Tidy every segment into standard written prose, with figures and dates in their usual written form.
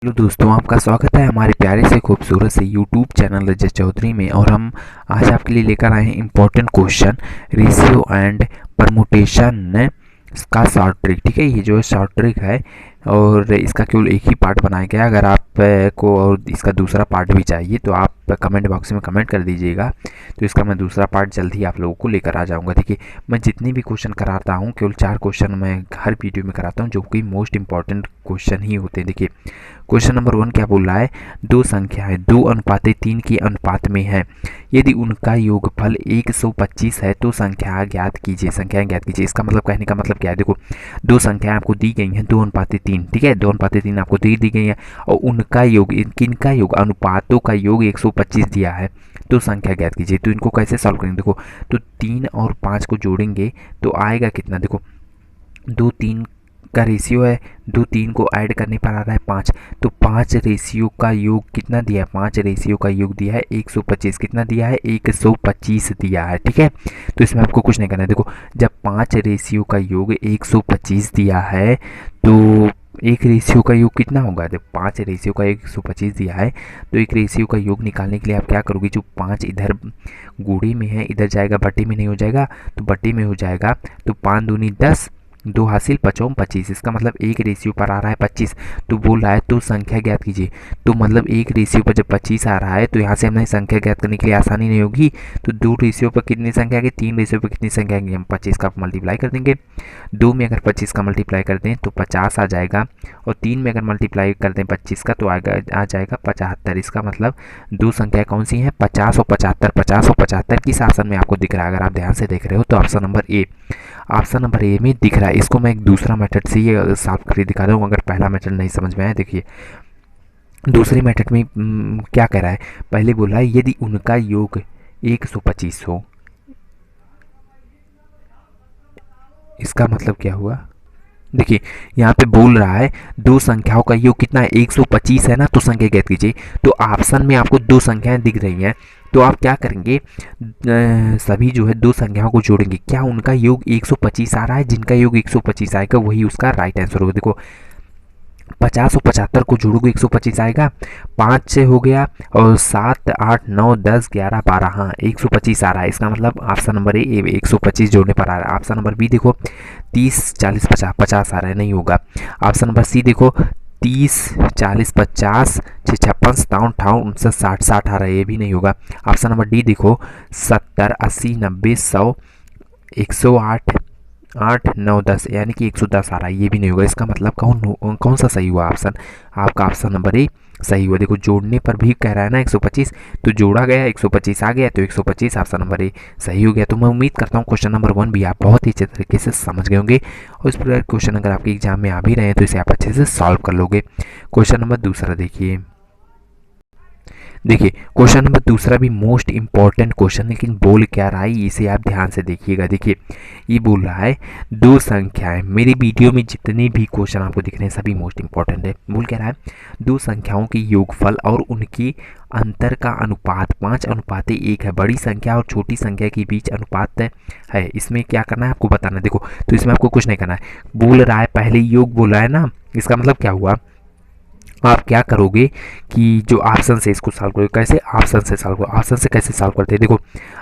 Hello दोस्तों, आपका स्वागत है हमारे प्यारे से खूबसूरत से यूट्यूब चैनल रजत चौधरी में। और हम आज आपके लिए लेकर आए हैं important question ratio and permutation का शॉर्ट ट्रिक। ठीक है, ये जो है शॉर्ट ट्रिक है और इसका केवल एक ही पार्ट बनाया गया। अगर आप को और इसका दूसरा पार्ट भी चाहिए तो आप कमेंट बॉक्स में कमेंट कर दीजिएगा, तो इसका मैं दूसरा पार्ट जल्द ही आप लोगों को लेकर आ जाऊंगा। देखिए, मैं जितने भी क्वेश्चन कराता हूँ केवल 4 क्वेश्चन मैं हर वीडियो में कराता हूँ, जो कि मोस्ट इंपॉर्टेंट क्वेश्चन ही होते हैं। देखिए, क्वेश्चन नंबर 1 क्या बोल रहा है, दो संख्याएं 2:3 के अनुपात में है। यदि उनका योगफल 125 है तो संख्याएं ज्ञात कीजिए। इसका मतलब, कहने का मतलब क्या है, देखो दो संख्याएं आपको दी गई हैं 2:3। ठीक है, 2:3 आपको दी गई है और उनका योग, किनका योग, अनुपातों का योग 125 दिया है, तो संख्या ज्ञात कीजिए। तो इनको कैसे सॉल्व करेंगे, देखो तो 3 और 5 को जोड़ेंगे तो आएगा कितना, देखो 2-3 का रेशियो है, 2-3 को ऐड करने पर आ रहा है 5, तो 5 रेशियो का योग कितना दिया है, 5 रेशियो का योग दिया है 125। कितना दिया है, 125 दिया है। ठीक है, तो इसमें आपको कुछ नहीं करना है। देखो, जब 5 रेशियो का योग 125 दिया है तो एक रेशियो का योग कितना होगा, जब 5 रेशियो का 125 दिया है तो एक रेशियो का योग निकालने के लिए आप क्या करोगे, जो 5 इधर गुणे में है इधर जाएगा, बट्टे में नहीं हो जाएगा, तो बट्टे में हो जाएगा, तो 5 दूनी 10, 2 हासिल 5 25। इसका मतलब एक रेशियो पर आ रहा है 25, तो बोल रहा है तो संख्या ज्ञात कीजिए। तो मतलब एक रेशियो पर जब 25 आ रहा है तो यहाँ से हमें संख्या ज्ञात करने के लिए आसानी नहीं होगी। तो 2 रेशियो पर कितनी संख्या आएगी, 3 रेशियो पर कितनी संख्या आएगी, हम 25 का मल्टीप्लाई कर देंगे। 2 में अगर 25 का मल्टीप्लाई कर दें तो 50 आ जाएगा, और 3 में अगर मल्टीप्लाई कर दें 25 का तो आ जाएगा 75। इसका मतलब दो संख्या कौन सी हैं, 50 और 75। 50 और 75 किस ऑप्शन में आपको दिख रहा है, अगर आप ध्यान से देख रहे हो तो ऑप्शन नंबर ए में दिख रहा है। इसको मैं एक दूसरा मेथड से ये सॉल्व करके दिखा रहा हूँ, अगर पहला मेथड नहीं समझ में आया। देखिए, दूसरे मेथड में क्या कह रहा है, पहले बोला है यदि उनका योग 125 हो। इसका मतलब क्या हुआ, देखिए यहाँ पे बोल रहा है दो संख्याओं का योग कितना है, 125 है ना, तो संख्या ज्ञात कीजिए। तो ऑप्शन में आपको दो संख्याएं दिख रही हैं, तो आप क्या करेंगे, सभी जो है दो संख्याओं को जोड़ेंगे। क्या उनका योग 125 आ रहा है, जिनका योग 125 आएगा वही उसका राइट आंसर होगा। देखो 50 और 75 को जोड़ोगे 125 आएगा, 5 से हो गया, और 7 8 9 10 11 12, हाँ 125 आ रहा है। इसका मतलब ऑप्शन नंबर ए 125 जोड़ने पर आ रहा है। ऑप्शन नंबर बी देखो 30 40 50 50 आ रहा है, नहीं होगा। ऑप्शन नंबर सी देखो 30 40 50 56 57 58 59 60 60 आ रहा है, ये भी नहीं होगा। ऑप्शन नंबर डी देखो 70 80 90 100 108 8 9 10, यानी कि 110 आ रहा है, ये भी नहीं होगा। इसका मतलब कौन सा सही हुआ ऑप्शन, आपका ऑप्शन नंबर ए सही हुआ। देखो जोड़ने पर भी कह रहा है ना 125, तो जोड़ा गया 125 आ गया, तो 125 ऑप्शन नंबर ए सही हो गया। तो मैं उम्मीद करता हूँ क्वेश्चन नंबर 1 भी आप बहुत ही अच्छे तरीके से समझ गए होंगे, और इस प्रकार क्वेश्चन अगर आपके एग्जाम में आ भी रहे हैं तो इसे आप अच्छे से सॉल्व कर लोगे। क्वेश्चन नंबर दूसरा देखिए क्वेश्चन नंबर दूसरा भी मोस्ट इंपॉर्टेंट क्वेश्चन, लेकिन बोल क्या रहा है इसे आप ध्यान से देखिएगा। देखिए ये बोल रहा है दो संख्याएं, मेरी वीडियो में जितने भी क्वेश्चन आपको दिख रहे हैं सभी मोस्ट इंपॉर्टेंट है। बोल क्या रहा है, दो संख्याओं के योगफल और उनकी अंतर का अनुपात 5:1 है। बड़ी संख्या और छोटी संख्या के बीच अनुपात है, इसमें क्या करना है आपको बताना। देखो तो इसमें आपको कुछ नहीं करना है, बोल रहा है पहले योग बोला है ना, इसका मतलब क्या हुआ, आप क्या करोगे कि जो ऑप्शन से इसको सॉल्व करोगे। कैसे, ऑप्शन से सॉल्व करो। ऑप्शन से कैसे सॉल्व करते हैं, देखो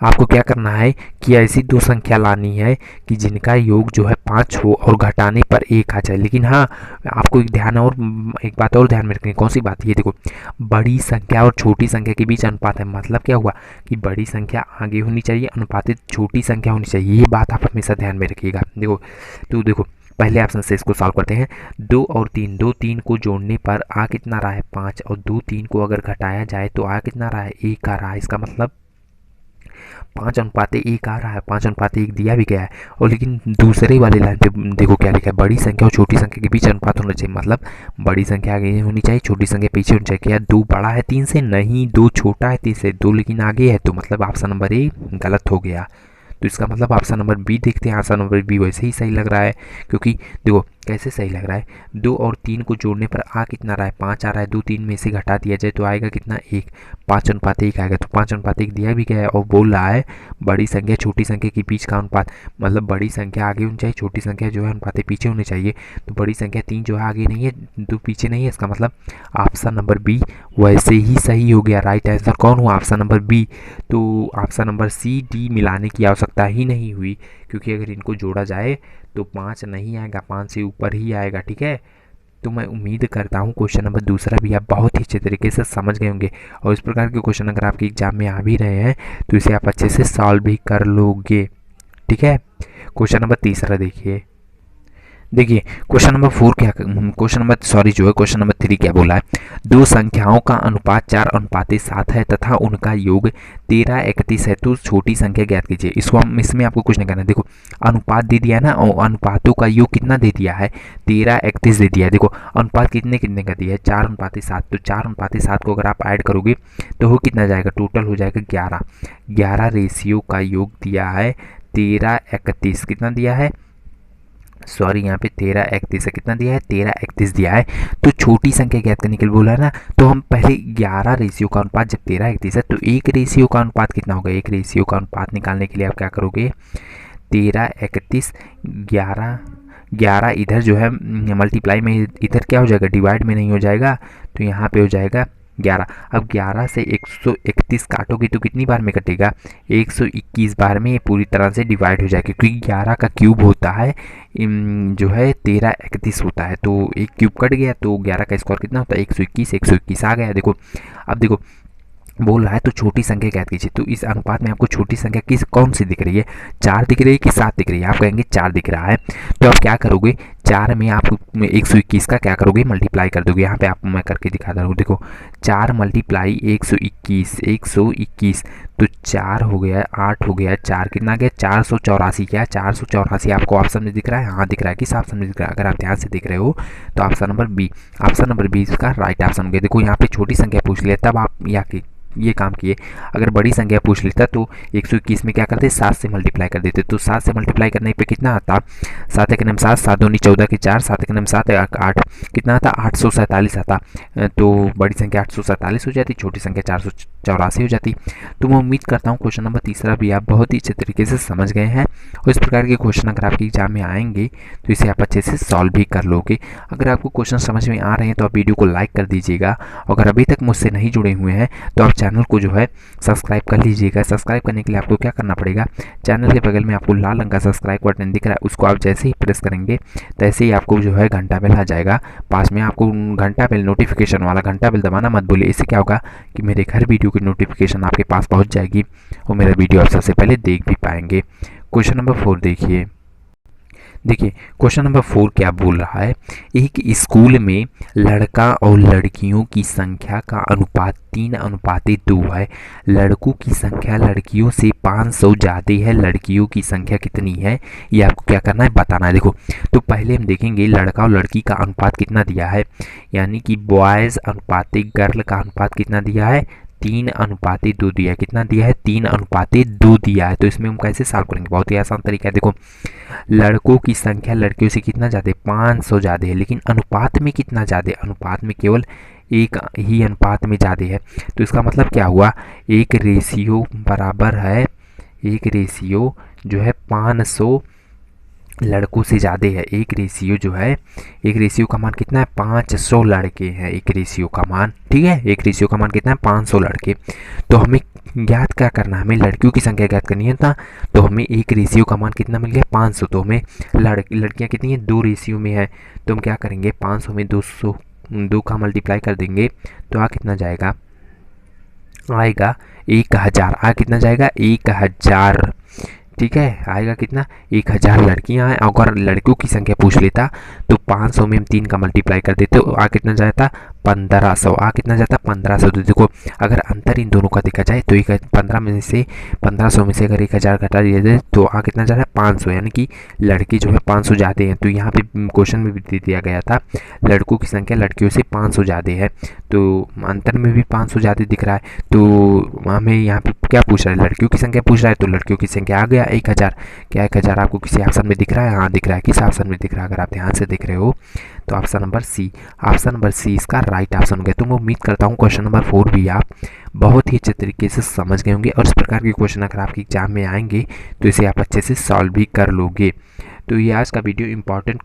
आपको क्या करना है कि ऐसी दो संख्या लानी है कि जिनका योग जो है 5 हो और घटाने पर 1 आ जाए। लेकिन हाँ, आपको एक बात और ध्यान में रखनी, कौन सी बात, ये देखो बड़ी संख्या और छोटी संख्या के बीच अनुपात है। मतलब क्या हुआ कि बड़ी संख्या आगे होनी चाहिए, अनुपातित छोटी संख्या होनी चाहिए। ये बात आप हमेशा ध्यान में रखिएगा। देखो पहले ऑप्शन से इसको सॉल्व करते हैं। 2 और 3, 2 3 को जोड़ने पर आ कितना रहा है 5, और 2 3 को अगर घटाया जाए तो आ कितना रहा है 1 आ रहा है। इसका मतलब 5:1 आ रहा है, 5:1 दिया भी गया है। और लेकिन दूसरे वाले लाइन पे देखो क्या लिखा है, बड़ी संख्या और छोटी संख्या के बीच अनुपात होना चाहिए। मतलब बड़ी संख्या आगे होनी चाहिए, छोटी संख्या पीछे होनी चाहिए। क्या 2 बड़ा है 3 से, नहीं 2 छोटा है 3 से, 2 लेकिन आगे है, तो मतलब ऑप्शन नंबर ए गलत हो गया। तो इसका मतलब ऑप्शन नंबर बी देखते हैं, ऑप्शन नंबर बी वैसे ही सही लग रहा है, क्योंकि देखो कैसे सही लग रहा है? 2 और 3 को जोड़ने पर आ कितना रहा है? 5 आ रहा है। 2 3 में से घटा दिया जाए तो आएगा कितना? 1। 5:1 आएगा। तो 5:1 दिया भी गया है और बोल रहा है बड़ी संख्या छोटी संख्या के बीच का अनुपात, मतलब बड़ी संख्या आगे होनी चाहिए, छोटी संख्या जो है अनुपात पीछे होनी चाहिए। तो बड़ी संख्या 3 जो है आगे नहीं है, 2 पीछे नहीं है। इसका मतलब ऑप्शन नंबर बी वैसे ही सही हो गया। राइट आंसर कौन हुआ? Option number B. तो ऑप्शन नंबर सी डी मिलाने की आवश्यकता ही नहीं हुई, क्योंकि अगर इनको जोड़ा जाए तो 5 नहीं आएगा, 5 से ऊपर ही आएगा। ठीक है, तो मैं उम्मीद करता हूँ क्वेश्चन नंबर दूसरा भी आप बहुत ही अच्छे तरीके से समझ गए होंगे, और इस प्रकार के क्वेश्चन अगर आपके एग्जाम में आ भी रहे हैं तो इसे आप अच्छे से सॉल्व भी कर लोगे। ठीक है, क्वेश्चन नंबर तीसरा देखिए। देखिए क्वेश्चन नंबर 3 क्या बोला है? दो संख्याओं का अनुपात 4:7 है तथा उनका योग 13:31 है, तो छोटी संख्या ज्ञात कीजिए। इसको हम इसमें आपको कुछ नहीं करना है। देखो अनुपात दे दिया है ना, और अनुपातों का योग कितना दे दिया है? 13:31 दे दिया है। देखो अनुपात कितने कितने का दिया है? 4:7। तो 4:7 को अगर आप ऐड करोगे तो वो कितना जाएगा? टोटल हो जाएगा 11। 11 रेशियो का योग दिया है 13:31। कितना दिया है? सॉरी, यहाँ पे 13:31 है। कितना दिया है? 13:31 दिया है। तो छोटी संख्या ज्ञात करने के लिए बोला है ना, तो हम पहले 11 रेशियो का अनुपात, जब 13:31 है तो एक रेशियो का अनुपात कितना होगा? एक रेशियो का अनुपात निकालने के लिए आप क्या करोगे? 13:31 11 11 इधर जो है मल्टीप्लाई में, इधर क्या हो जाएगा? डिवाइड में नहीं हो जाएगा, तो यहाँ पे हो जाएगा 11। अब 11 से 131 काटोगे तो कितनी बार में कटेगा? 121 बार में ये पूरी तरह से डिवाइड हो जाएगा, क्योंकि 11 का क्यूब होता है जो है 13:31 होता है। तो एक क्यूब कट गया, तो 11 का स्क्वायर कितना होता है? 121। 121 आ गया। देखो अब देखो बोल रहा है तो छोटी संख्या ज्ञात कीजिए। तो इस अनुपात में आपको छोटी संख्या किस कौन सी दिख रही है? 4 दिख रही है कि 7 दिख रही है? आप कहेंगे 4 दिख रहा है। तो आप क्या करोगे? 4 में आप 121 का क्या करोगे? मल्टीप्लाई कर दोगे। यहाँ पे आप मैं करके दिखा रहा हूँ। देखो 4 मल्टीप्लाई 121, 121 तो 4 हो गया, 8 हो गया, 4 कितना गया? 484। क्या 484 आपको ऑप्शन में दिख रहा है? हाँ दिख रहा है। किस ऑप्शन में दिख रहा है? अगर आप ध्यान से देख रहे हो तो option number B. Option number B इसका राइट ऑप्शन हो गया। देखो यहाँ पे छोटी संख्या पूछ लिया, तब आप या ये काम किए। अगर बड़ी संख्या पूछ लेता तो 121 में क्या करते? 7 से मल्टीप्लाई कर देते। तो 7 से मल्टीप्लाई करने पे कितना आता? 7 एक 7, 7 दूनी 14 के 4, 7 एक 7 8, कितना आता? 847 आता। तो बड़ी संख्या 847 हो जाती, छोटी संख्या 484 हो जाती। तो मैं उम्मीद करता हूँ क्वेश्चन नंबर तीसरा भी आप बहुत ही अच्छे तरीके से समझ गए हैं, और इस प्रकार के क्वेश्चन अगर आपके एग्जाम में आएंगे तो इसे आप अच्छे से सॉल्व भी कर लोगे। अगर आपको क्वेश्चन समझ में आ रहे हैं तो आप वीडियो को लाइक कर दीजिएगा, अगर अभी तक मुझसे नहीं जुड़े हुए हैं तो आप चैनल को जो है सब्सक्राइब कर लीजिएगा। सब्सक्राइब करने के लिए आपको क्या करना पड़ेगा? चैनल के बगल में आपको लाल रंग का सब्सक्राइब बटन दिख रहा है, उसको आप जैसे ही प्रेस करेंगे तैसे ही आपको जो है घंटा बेल आ जाएगा पास में। आपको घंटा बेल, नोटिफिकेशन वाला घंटा बेल दबाना मत भूलिए। इससे क्या होगा कि मेरे हर वीडियो की नोटिफिकेशन आपके पास पहुंच जाएगी और मेरा वीडियो आप सबसे पहले देख भी पाएंगे। क्वेश्चन नंबर 4 देखिए। देखिए क्वेश्चन नंबर 4 क्या बोल रहा है? एक स्कूल में लड़का और लड़कियों की संख्या का अनुपात 3:2 है। लड़कों की संख्या लड़कियों से 500 ज़्यादा है। लड़कियों की संख्या कितनी है? ये आपको क्या करना है? बताना है। देखो तो पहले हम देखेंगे लड़का और लड़की का अनुपात कितना दिया है, यानी कि बॉयज़ अनुपात गर्ल का अनुपात कितना दिया है? 3:2 दिया है। कितना दिया है? 3:2 दिया है। तो इसमें हम कैसे सॉल्व करेंगे? बहुत ही आसान तरीका है। देखो लड़कों की संख्या लड़कियों से कितना ज़्यादा है? 500 ज़्यादा है, लेकिन अनुपात में कितना ज़्यादा है? अनुपात में केवल एक ही अनुपात में ज़्यादा है। तो इसका मतलब क्या हुआ? एक रेशियो बराबर है, एक रेशियो जो है 500 लड़कों से ज़्यादा है। एक रेशियो जो है, एक रेशियो का मान कितना है? 500 लड़के हैं एक रेशियो का मान। ठीक है, एक रेशियो का मान कितना है? 500 लड़के। तो हमें ज्ञात क्या करना है? हमें लड़कियों की संख्या ज्ञात करनी है ना। तो हमें एक रेशियो का मान कितना मिल गया? 500। तो हमें लड़कियां कितनी है? 2 रेशियो में है। तो हम क्या करेंगे? 500 में 2 का मल्टीप्लाई कर देंगे तो आ कितना जाएगा? आएगा 1000। आ कितना जाएगा? 1000। ठीक है, आएगा कितना? 1000 लड़कियां हैं। अगर लड़कों की संख्या पूछ लेता तो 500 में हम 3 का मल्टीप्लाई कर देते, आ कितना जाता? 1500, आ कितना जाता है 1500। तो देखो अगर अंतर इन दोनों का देखा जाए तो 15 में से 1500 में से अगर 1000 घटा दिया जाए तो आ कितना जा रहा है 500, यानी कि लड़के जो है 500 ज़्यादा हैं। तो यहाँ पे क्वेश्चन में भी दे दिया गया था लड़कों की संख्या लड़कियों से 500 ज़्यादा है, तो अंतर में भी 500 ज़्यादा दिख रहा है। तो हमें यहाँ पे क्या पूछ रहा है, लड़कियों की संख्या पूछ रहा है, तो लड़कियों की संख्या आ गया 1000। क्या 1000 आपको किसी ऑप्शन में दिख रहा है? हाँ दिख रहा है। किस ऑप्शन में दिख रहा है अगर आप ध्यान से देख रहे हो तो option number C, option number C इसका राइट ऑप्शन हो गया। तो मैं उम्मीद करता हूँ क्वेश्चन नंबर 4 भी आप बहुत ही अच्छे तरीके से समझ गए होंगे और इस प्रकार के क्वेश्चन अगर आपके एग्जाम में आएंगे तो इसे आप अच्छे से सॉल्व भी कर लोगे। तो ये आज का वीडियो इंपॉर्टेंट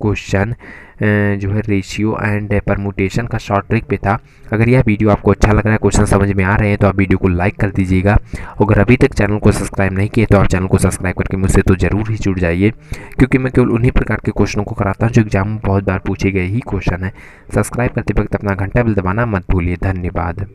क्वेश्चन जो है रेशियो एंड परमुटेशन का शॉर्ट ट्रिक पे था। अगर यह वीडियो आपको अच्छा लग रहा है, क्वेश्चन समझ में आ रहे हैं, तो आप वीडियो को लाइक कर दीजिएगा। अगर अभी तक चैनल को सब्सक्राइब नहीं किए तो आप चैनल को सब्सक्राइब करके मुझसे तो ज़रूर ही जुड़ जाइए, क्योंकि मैं केवल उन्हीं प्रकार के क्वेश्चनों को कराता हूँ जो एग्जाम में बहुत बार पूछे गए ही क्वेश्चन है। सब्सक्राइब करते वक्त अपना घंटा बिल दबाना मत भूलिए। धन्यवाद।